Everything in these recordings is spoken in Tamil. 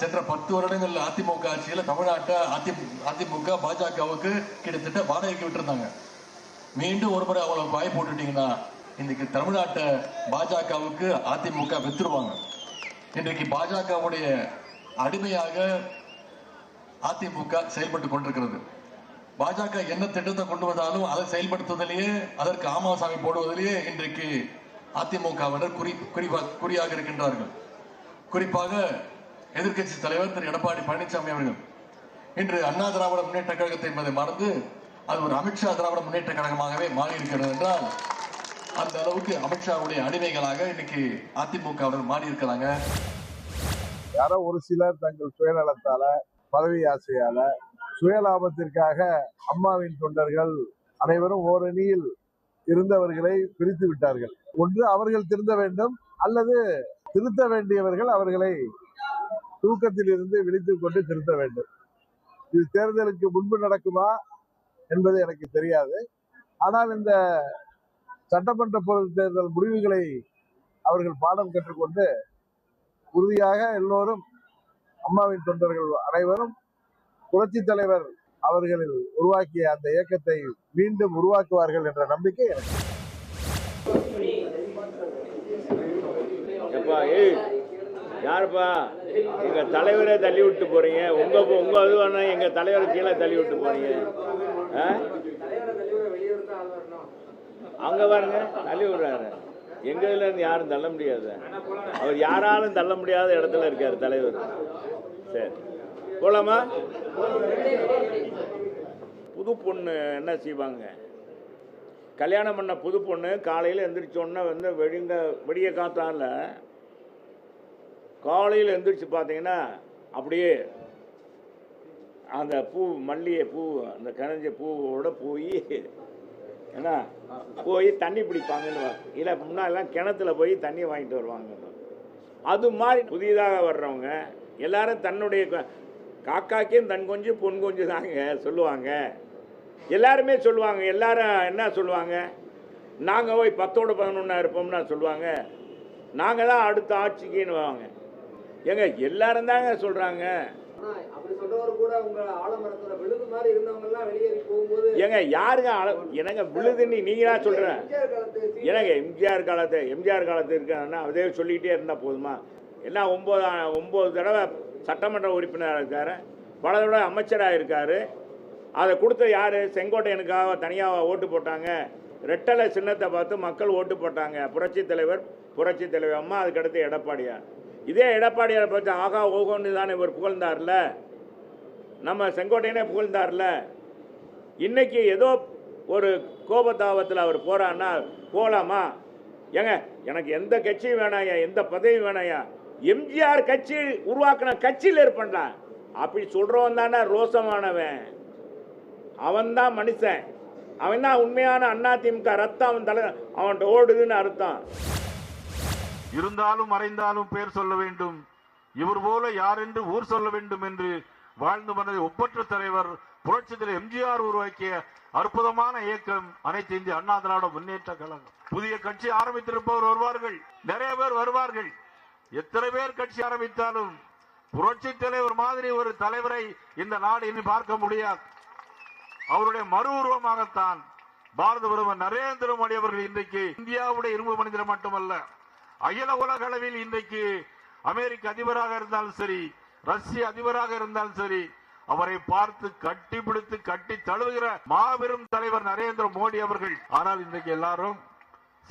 சென்ற 10 வருடங்கள் அதிமுக ஆட்சியில தமிழ்நாட்டை அதிமுக பாஜகவுக்கு கிட்டத்தட்ட வாடகைக்கு விட்டுருந்தாங்க. மீண்டும் ஒரு முறை அவங்களை வாய் போட்டுட்டீங்கன்னா இன்னைக்கு தமிழ்நாட்டை பாஜகவுக்கு அதிமுக வித்துருவாங்க. இன்றைக்கு பாஜகவுடைய அடிமையாக அதிமுக செயல்பட்டு கொண்டிருக்கிறது. பாஜக என்ன திட்டத்தை கொண்டு வந்தாலும் அதை செயல்படுத்துவதிலேயே அதற்கு ஆமாசாமி போடுவதிலேயே இன்றைக்கு அதிமுகவினர் குறியாக இருக்கின்றார்கள். குறிப்பாக எதிர்கட்சி தலைவர் திரு எடப்பாடி பழனிசாமி அவர்கள் இன்று அண்ணா திராவிட முன்னேற்ற கழகத்தை என்பதை மறந்து அது ஒரு அமித்ஷா திராவிட முன்னேற்ற கழகமாகவே மாறி இருக்கிறது என்றால் அந்த அளவுக்கு அமித்ஷாவுடைய அடிமைகளாக இன்னைக்கு அதிமுகவினர் மாறி இருக்கிறாங்க. யாரோ ஒரு சிலர் தங்கள் சுயநலத்தால பதவி ஆசையால சுயலாபத்திற்காக அம்மாவின் தொண்டர்கள் அனைவரும் ஓரணியில் இருந்தவர்களை பிரித்து விட்டார்கள். ஒன்று அவர்கள் திருந்த வேண்டும், அல்லது திருத்த வேண்டியவர்கள் அவர்களை தூக்கத்தில் இருந்து விழித்துக் கொண்டு திருத்த வேண்டும். இது தேர்தலுக்கு முன்பு நடக்குமா என்பது எனக்கு தெரியாது. ஆனால் இந்த சட்டமன்ற பொது தேர்தல் முடிவுகளை அவர்கள் பாடம் கற்றுக்கொண்டு உறுதியாக எல்லோரும் அம்மாவின் தொண்டர்கள் அனைவரும் புரட்சி தலைவர் அவர்களில் உருவாக்கிய அந்த இயக்கத்தை மீண்டும் உருவாக்குவார்கள் என்ற நம்பிக்கை எனக்கு. யாருப்பா எங்க தலைவரை தள்ளி விட்டு போறீங்க? உங்க இதுவான எங்க தலைவரை கீழே தள்ளி விட்டு போறீங்க. அங்க பாருங்க தள்ளி விடுறாரு. எங்க இதுல இருந்து யாரும் தள்ள முடியாது. அவர் யாராலும் தள்ள முடியாத இடத்துல இருக்காரு தலைவர். சரி போலாமா? புது பொண்ணு என்ன செய்வாங்க? கல்யாணம் பண்ண புது பொண்ணு காலையில் எந்திரிச்சோன்னா வந்து வெடிய காத்தால காலையில் எந்திரிச்சு பார்த்தீங்கன்னா அப்படியே அந்த பூ மல்லிகை பூ அந்த கனஞ்ச பூவோட போய் என்ன போய் தண்ணி பிடிப்பாங்கன்னு இல்லை முன்னாடிலாம் கிணத்துல போய் தண்ணி வாங்கிட்டு வருவாங்க. அது மாதிரி புதிதாக வர்றவங்க எல்லாரும் தன்னுடைய காக்காக்கையும் தன் கொஞ்சம் பொன் கொஞ்சம் தாங்க சொல்லுவாங்க. எல்லாருமே சொல்லுவாங்க. எல்லாரும் என்ன சொல்லுவாங்க? நாங்கள் போய் 10ஓட 11 இருப்போம்னா சொல்லுவாங்க. நாங்கள் தான் அடுத்த ஆட்சிக்குன்னு வாங்க. ஏங்க எல்லாரும் தாங்க சொல்கிறாங்க. ஏங்க யாருங்க எனக்கு விழுதுன்னு நீங்களா சொல்கிறேன்? எனக்கு எம்ஜிஆர் காலத்து இருக்காங்கன்னா அதே சொல்லிக்கிட்டே இருந்தால் போதுமா? எல்லாம் 9 தடவை சட்டமன்ற உறுப்பினராக இருக்கார், பல தடவை அமைச்சராக இருக்கார். அதை கொடுத்த யார்? செங்கோட்டையனுக்காக தனியாக ஓட்டு போட்டாங்க. ரெட்டலை சின்னத்தை பார்த்து மக்கள் ஓட்டு போட்டாங்க. புரட்சி தலைவர் அம்மா, அதுக்கடுத்து எடப்பாடியார். இதே எடப்பாடியாரை பார்த்து ஆகா ஓகோன்னு தானே இவர் புகழ்ந்தார்ல, நம்ம செங்கோட்டையனே புகழ்ந்தார்ல. இன்னைக்கு ஏதோ ஒரு கோபத்தாபத்தில் அவர் போகிறான்னா போகலாமா? ஏங்க எனக்கு எந்த கட்சியும் வேணாயா, எந்த பதவியும் வேணாயா, எம்ஜிஆர் கட்சி உருவாக்கின கட்சியில் இருப்பேன்டா அப்படி சொல்கிறவன் தானே ரோசமானவன். அவன்தான் மனுஷன். அவன் தான் உண்மையான அதிமுக ரத்தம். அவன் தலை அவன்கிட்ட ஓடுதுன்னு அர்த்தம். இருந்தாலும் மறைந்தாலும் பேர் சொல்ல வேண்டும், இவர் போல யார் என்று ஊர் சொல்ல வேண்டும் என்று வாழ்ந்து மனதை ஒப்பற்ற தலைவர் புரட்சி தலைவர் எம்ஜிஆர் உருவாக்கிய அற்புதமான இயக்கம் அனைத்து இந்திய அண்ணா திராவிட முன்னேற்ற கழகம். புதிய கட்சி ஆரம்பித்திருப்பவர் வருவார்கள், நிறைய பேர் வருவார்கள். எத்தனை பேர் கட்சி ஆரம்பித்தாலும் புரட்சி தலைவர் மாதிரி ஒரு தலைவரை இந்த நாடு இனி பார்க்க முடியாது. அவருடைய மறு உருவமாகத்தான் பாரத பிரதமர் நரேந்திர மோடி அவர்கள் இன்றைக்கு இந்தியாவுடைய இரும்பு மனிதர் மட்டுமல்ல, அகில உலக அளவில் இன்றைக்கு அமெரிக்க அதிபராக இருந்தாலும் சரி, ரஷ்ய அதிபராக இருந்தாலும் சரி, அவரை பார்த்து கட்டி பிடித்து கட்டி தழுவுகிற மாபெரும் தலைவர் நரேந்திர மோடி அவர்கள். ஆனால் இன்றைக்கு எல்லாரும்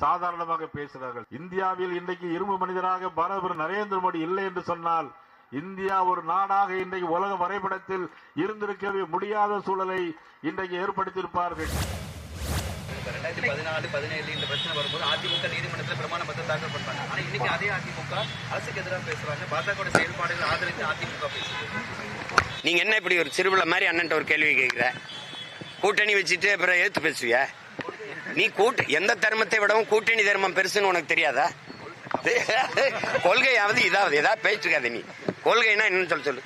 சாதாரணமாக பேசுகிறார்கள். இந்தியாவில் இன்றைக்கு இரும்பு மனிதராக பாரத நரேந்திர மோடி இல்லை என்று சொன்னால் இந்தியா ஒரு நாடாக இன்றைக்கு உலக வரைபடத்தில் இருந்திருக்கவே முடியாத சூழலை இன்றைக்கு ஏற்படுத்தியிருப்பார்கள். 2014-17 இந்த பிரச்சனை வரும்போது அதிமுக நீதிமன்றத்தில் பிரமாண பத்திரம் தாக்கல் பண்ணாங்க. ஆனா இன்னைக்கு அதே அதிமுக அரசுக்கு எதிராக பேசுறாங்க. பாஜக செயல்பாடுகளை ஆதரித்து அதிமுக பேசுறாங்க. நீங்க என்ன இப்படி ஒரு சிறுபிள்ளை மாதிரி அண்ணன் ஒரு கேள்வி கேட்கிற? கூட்டணி வச்சுட்டு அப்புறம் ஏத்து பேசுவியா? நீ எந்த தர்மத்தை விடவும் கூட்டணி தர்மம் பெருசுன்னு உனக்கு தெரியாதா? கொள்கையாவது இதாவது ஏதாவது பேசிருக்காத. நீ கொள்கைன்னா என்னன்னு சொல்லு.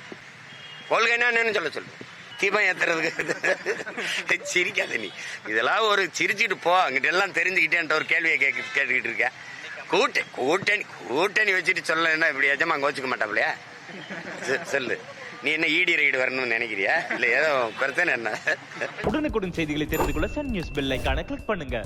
கொள்கைன்னா என்னன்னு சொல்லு. தீபம் ஏத்துறதுக்கு சிரிக்காத நீ. இதெல்லாம் ஒரு சிரிச்சுட்டு போ. அங்கிட்ட எல்லாம் தெரிஞ்சுக்கிட்டேன்ட்ட ஒரு கேள்வியை கேட்டுக்கிட்டு இருக்க. கூட்டணி வச்சுட்டு சொல்லலைன்னா இப்படி எஜமா கோச்சுக்க மாட்டாப்லையா? சொல்லு. நீ என்ன ஈடி ரைடு வரணும்னு நினைக்கிறியா இல்ல ஏதோ பிரச்சனை என்ன? உடனுக்குடன் செய்திகளை தெரிந்து கொள்ள சன் நியூஸ் பெல் ஐகானை கிளிக் பண்ணுங்க.